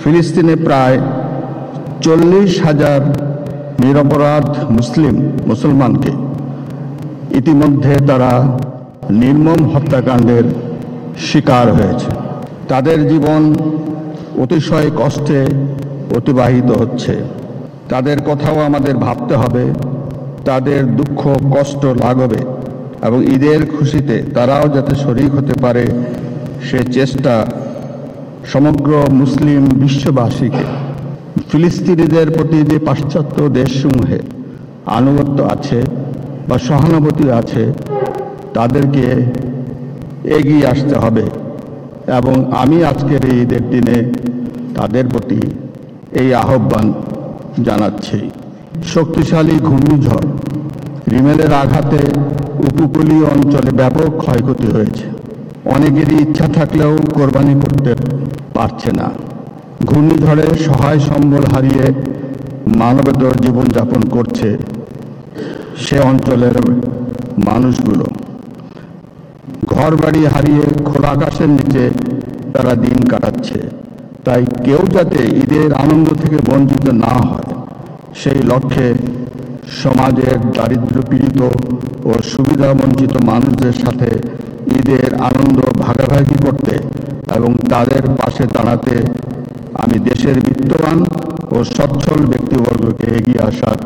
ফিলিস্তিনে প্রায় 40,000 নিরপরাধ মুসলমানকে ইতিমধ্যে তারা নির্মম হত্যাকাণ্ডের শিকার হয়েছে। তাদের জীবন অতিশয় কষ্টে অতিবাহিত হচ্ছে। তাদের কথাও আমাদের ভাবতে হবে। তাদের দুঃখ কষ্ট লাঘবে এবং ঈদের খুশিতে তারাও যাতে শরীক হতে পারে সে চেষ্টা সমগ্র মুসলিম বিশ্ববাসীকে, ফিলিস্তিনিদের প্রতি যে পাশ্চাত্য দেশসমূহে আনুগত্য আছে বা সহানুভূতি আছে তাদেরকে এগিয়ে আসতে হবে। এবং আমি আজকের এই ঈদের দিনে তাদের প্রতি এই আহ্বান জানাচ্ছি। শক্তিশালী ঘূর্ণিঝড় রিমেলের আঘাতে উপকূলীয় অঞ্চলে ব্যাপক ক্ষয়ক্ষতি হয়েছে। অনেকেরই ইচ্ছা থাকলেও কোরবানি করতে পারছে না। ঘূর্ণিঝড়ে সহায় সম্বল হারিয়ে মানবেতর জীবনযাপন করছে সে অঞ্চলের মানুষগুলো। ঘরবাড়ি হারিয়ে খোলা আকাশের নিচে তারা দিন কাটাচ্ছে। তাই কেউ যাতে ঈদের আনন্দ থেকে বঞ্চিত না হয় সেই লক্ষ্যে সমাজের দারিদ্র্যপীড়িত ও সুবিধাবঞ্চিত মানুষদের সাথে ঈদের আনন্দ ভাগাভাগি করতে এবং তাদের পাশে দাঁড়াতে আমি দেশের বিত্তবান ও সচ্ছল ব্যক্তিবর্গকে এগিয়ে আসার